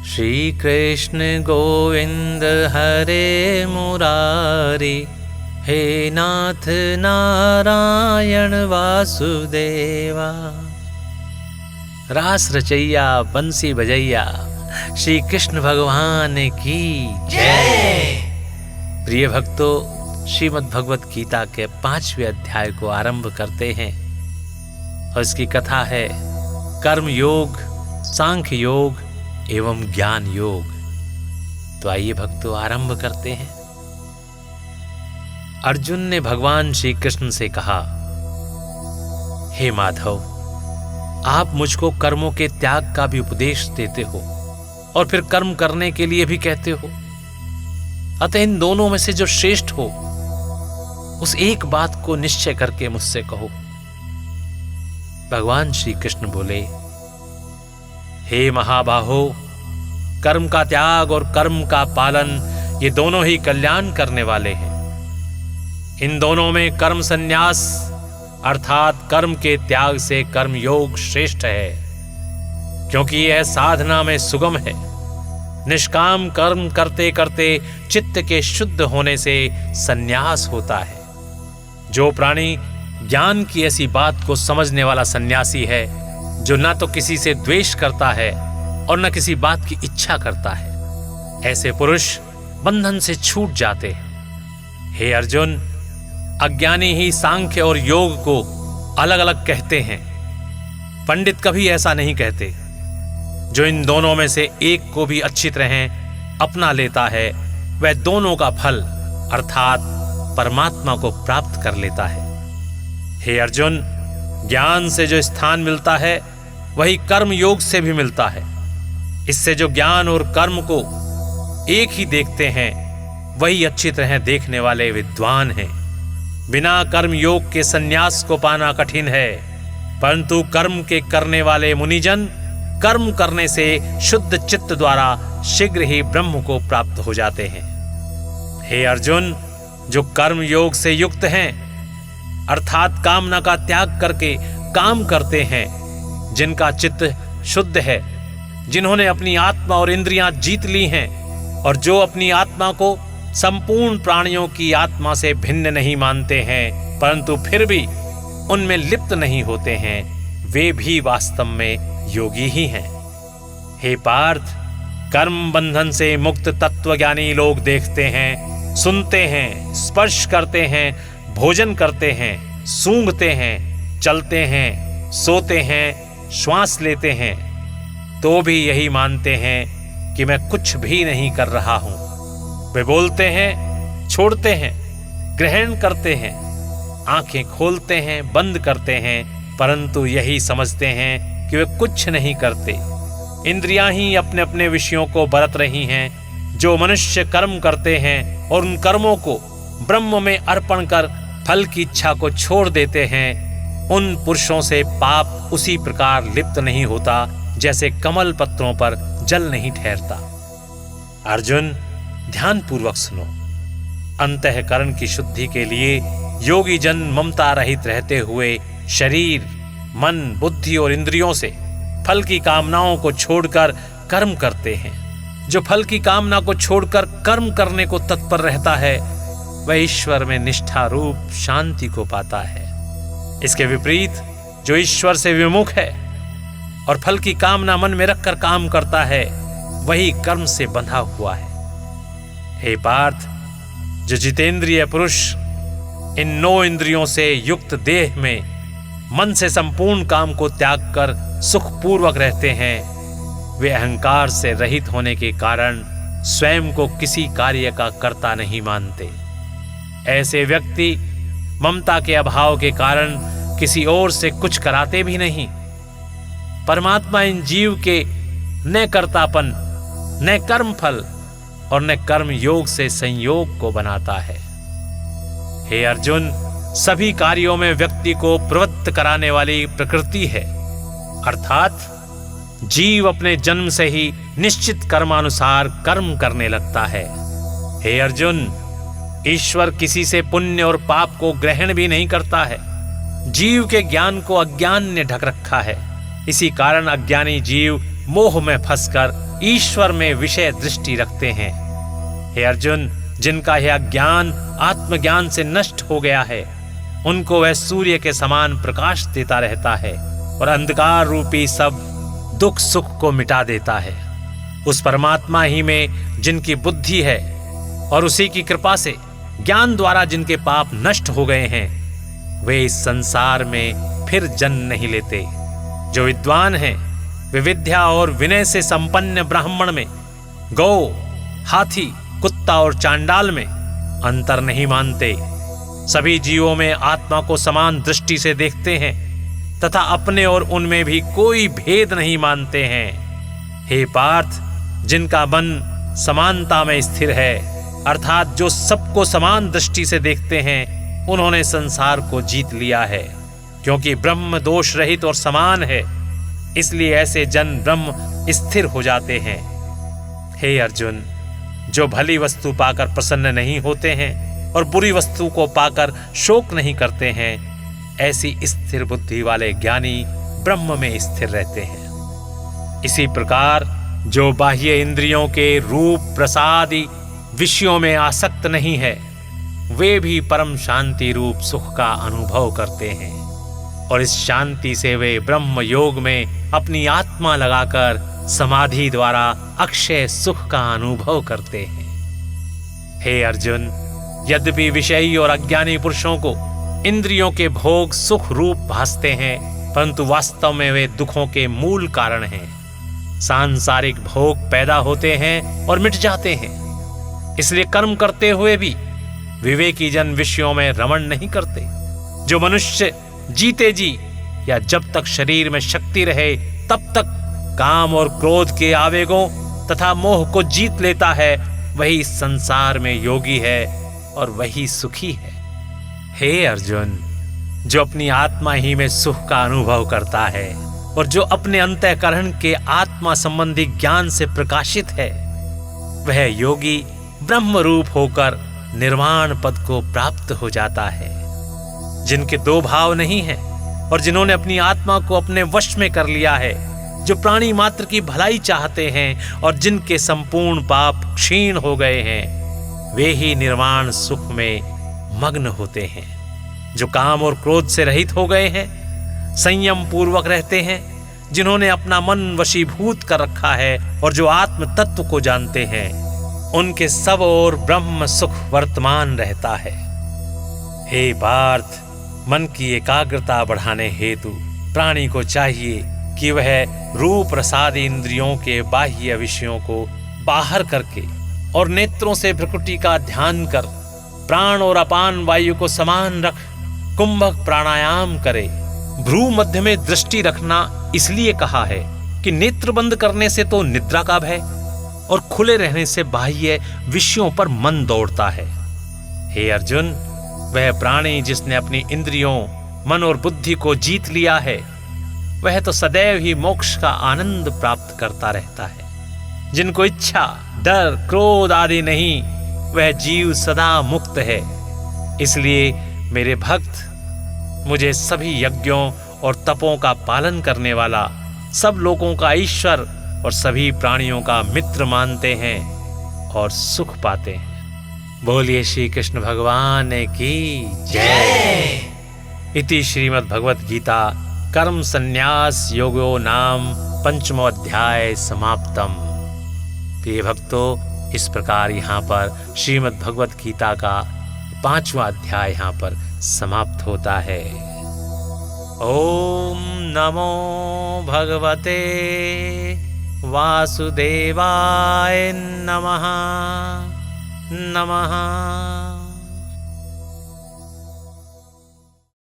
श्री कृष्ण गोविंद हरे मुरारी, हे नाथ नारायण वासुदेवा। रास रचैया बंसी बजैया श्री कृष्ण भगवान की जय। प्रिय भक्तों, श्रीमद् भगवत गीता के 5वें अध्याय को आरंभ करते हैं और इसकी कथा है कर्म योग, सांख्य योग एवं ज्ञान योग। तो आइए भक्तों आरंभ करते हैं। अर्जुन ने भगवान श्री कृष्ण से कहा, हे माधव, आप मुझको कर्मों के त्याग का भी उपदेश देते हो और फिर कर्म करने के लिए भी कहते हो। अतः इन दोनों में से जो श्रेष्ठ हो उस एक बात को निश्चय करके मुझसे कहो। भगवान श्री कृष्ण बोले, हे महाबाहो, कर्म का त्याग और कर्म का पालन ये दोनों ही कल्याण करने वाले हैं। इन दोनों में कर्म संन्यास अर्थात कर्म के त्याग से कर्म योग श्रेष्ठ है, क्योंकि यह साधना में सुगम है। निष्काम कर्म करते करते चित्त के शुद्ध होने से संन्यास होता है। जो प्राणी ज्ञान की ऐसी बात को समझने वाला सन्यासी है, जो न तो किसी से द्वेष करता है और न किसी बात की इच्छा करता है, ऐसे पुरुष बंधन से छूट जाते हैं। हे अर्जुन, अज्ञानी ही सांख्य और योग को अलग अलग कहते हैं, पंडित कभी ऐसा नहीं कहते। जो इन दोनों में से एक को भी अच्छी तरह अपना लेता है, वह दोनों का फल अर्थात परमात्मा को प्राप्त कर लेता है। हे अर्जुन, ज्ञान से जो स्थान मिलता है वही कर्म योग से भी मिलता है। इससे जो ज्ञान और कर्म को एक ही देखते हैं, वही अच्छी तरह देखने वाले विद्वान हैं। बिना कर्म योग के संन्यास को पाना कठिन है, परंतु कर्म के करने वाले मुनिजन कर्म करने से शुद्ध चित्त द्वारा शीघ्र ही ब्रह्म को प्राप्त हो जाते हैं। हे अर्जुन, जो कर्म योग से युक्त हैं अर्थात कामना का त्याग करके काम करते हैं, जिनका चित्त शुद्ध है, जिन्होंने अपनी आत्मा और इंद्रियां जीत ली हैं और जो अपनी आत्मा को संपूर्ण प्राणियों की आत्मा से भिन्न नहीं मानते हैं, परंतु फिर भी उनमें लिप्त नहीं होते हैं, वे भी वास्तव में योगी ही हैं। हे पार्थ, कर्म बंधन से मुक्त तत्वज्ञानी लोग देखते हैं, सुनते हैं, स्पर्श करते हैं, भोजन करते हैं, सूंघते हैं, चलते हैं, सोते हैं, श्वास लेते हैं, तो भी यही मानते हैं कि मैं कुछ भी नहीं कर रहा हूं। वे बोलते हैं, छोड़ते हैं, ग्रहण करते हैं, आंखें खोलते हैं, बंद करते हैं, परंतु यही समझते हैं कि वे कुछ नहीं करते। इंद्रियां ही अपने अपने विषयों को बरत रही हैं। जो मनुष्य कर्म करते हैं और उन कर्मों को ब्रह्म में अर्पण कर फल की इच्छा को छोड़ देते हैं, उन पुरुषों से पाप उसी प्रकार लिप्त नहीं होता जैसे कमल पत्रों पर जल नहीं ठहरता। अर्जुन, ध्यान पूर्वक सुनो। अंतःकरण की शुद्धि के लिए योगी जन ममता रहित रहते हुए शरीर, मन, बुद्धि और इंद्रियों से फल की कामनाओं को छोड़कर कर्म करते हैं। जो फल की कामना को छोड़कर कर्म करने को तत्पर रहता है, वह ईश्वर में निष्ठा रूप शांति को पाता है। इसके विपरीत जो ईश्वर से विमुख है और फल की कामना मन में रखकर काम करता है, वही कर्म से बंधा हुआ है। हे पार्थ, जो जितेंद्रिय पुरुष इन 9 इंद्रियों से युक्त देह में मन से संपूर्ण काम को त्याग कर सुखपूर्वक रहते हैं, वे अहंकार से रहित होने के कारण स्वयं को किसी कार्य का कर्ता नहीं मानते। ऐसे व्यक्ति ममता के अभाव के कारण किसी और से कुछ कराते भी नहीं। परमात्मा इन जीव के न कर्तापन, न कर्म फल और न कर्म योग से संयोग को बनाता है। हे अर्जुन, सभी कार्यों में व्यक्ति को प्रवृत्त कराने वाली प्रकृति है, अर्थात जीव अपने जन्म से ही निश्चित कर्मानुसार कर्म करने लगता है। हे अर्जुन, ईश्वर किसी से पुण्य और पाप को ग्रहण भी नहीं करता है। जीव के ज्ञान को अज्ञान ने ढक रखा है। इसी कारण अज्ञानी जीव मोह में फंसकर ईश्वर में विषय दृष्टि रखते हैं। हे अर्जुन, जिनका यह ज्ञान आत्मज्ञान से नष्ट हो गया है, उनको वह सूर्य के समान प्रकाश देता रहता है और अंधकार रूपी सब दुख सुख को मिटा देता है। उस परमात्मा ही में जिनकी बुद्धि है और उसी की कृपा से ज्ञान द्वारा जिनके पाप नष्ट हो गए हैं, वे इस संसार में फिर जन्म नहीं लेते। जो विद्वान हैं वे विद्या और विनय से संपन्न ब्राह्मण में, गौ, हाथी, कुत्ता और चांडाल में अंतर नहीं मानते। सभी जीवों में आत्मा को समान दृष्टि से देखते हैं तथा अपने और उनमें भी कोई भेद नहीं मानते हैं। हे पार्थ, जिनका मन समानता में स्थिर है, अर्थात जो सबको समान दृष्टि से देखते हैं, उन्होंने संसार को जीत लिया है। क्योंकि ब्रह्म दोष रहित और समान है, इसलिए ऐसे जन ब्रह्म स्थिर हो जाते हैं। हे अर्जुन, जो भली वस्तु पाकर प्रसन्न नहीं होते हैं और बुरी वस्तु को पाकर शोक नहीं करते हैं, ऐसी स्थिर बुद्धि वाले ज्ञानी ब्रह्म में स्थिर रहते हैं। इसी प्रकार जो बाह्य इंद्रियों के रूप प्रसादी विषयों में आसक्त नहीं है, वे भी परम शांति रूप सुख का अनुभव करते हैं और इस शांति से वे ब्रह्म योग में अपनी आत्मा लगाकर समाधि द्वारा अक्षय सुख का अनुभव करते हैं। हे अर्जुन, यद्यपि विषयी और अज्ञानी पुरुषों को इंद्रियों के भोग सुख रूप भासते हैं, परंतु वास्तव में वे दुखों के मूल कारण हैं। सांसारिक भोग पैदा होते हैं और मिट जाते हैं, इसलिए कर्म करते हुए भी विवेकी जन विषयों में रमण नहीं करते। जो मनुष्य जीते जी या जब तक शरीर में शक्ति रहे तब तक काम और क्रोध के आवेगों तथा मोह को जीत लेता है, वही संसार में योगी है और वही सुखी है। हे अर्जुन, जो अपनी आत्मा ही में सुख का अनुभव करता है और जो अपने अंतःकरण के आत्मा संबंधी ज्ञान से प्रकाशित है, वह योगी ब्रह्म रूप होकर निर्वाण पद को प्राप्त हो जाता है। जिनके दो भाव नहीं है और जिन्होंने अपनी आत्मा को अपने वश में कर लिया है, जो प्राणी मात्र की भलाई चाहते हैं और जिनके संपूर्ण पाप क्षीण हो गए हैं, वे ही निर्वाण सुख में मग्न होते हैं। जो काम और क्रोध से रहित हो गए हैं, संयम पूर्वक रहते हैं, जिन्होंने अपना मन वशीभूत कर रखा है और जो आत्म तत्व को जानते हैं, उनके सब और ब्रह्म सुख वर्तमान रहता है। हे पार्थ, मन की एकाग्रता बढ़ाने हेतु प्राणी को चाहिए कि वह रूप रसादि इंद्रियों के बाह्य विषयों को बाहर करके और नेत्रों से प्रकृति का ध्यान कर प्राण और अपान वायु को समान रख कुंभक प्राणायाम करे। भ्रू मध्य में दृष्टि रखना इसलिए कहा है कि नेत्र बंद करने से तो निद्रा का भय और खुले रहने से बाह्य विषयों पर मन दौड़ता है। हे अर्जुन, वह प्राणी जिसने अपनी इंद्रियों, मन और बुद्धि को जीत लिया है, वह तो सदैव ही मोक्ष का आनंद प्राप्त करता रहता है। जिनको इच्छा, डर, क्रोध आदि नहीं, वह जीव सदा मुक्त है। इसलिए मेरे भक्त मुझे सभी यज्ञों और तपों का पालन करने वाला, सब लोगों का ईश्वर और सभी प्राणियों का मित्र मानते हैं और सुख पाते हैं। बोलिए श्री कृष्ण भगवान की जय। इति श्रीमद् भगवत गीता कर्म संन्यास योगो नाम 5वां अध्याय समाप्तम। प्रिय भक्तों, इस प्रकार यहाँ पर श्रीमद् भगवत गीता का 5वां अध्याय यहाँ पर समाप्त होता है। ओम नमो भगवते वासुदेवाय नमः। नमः।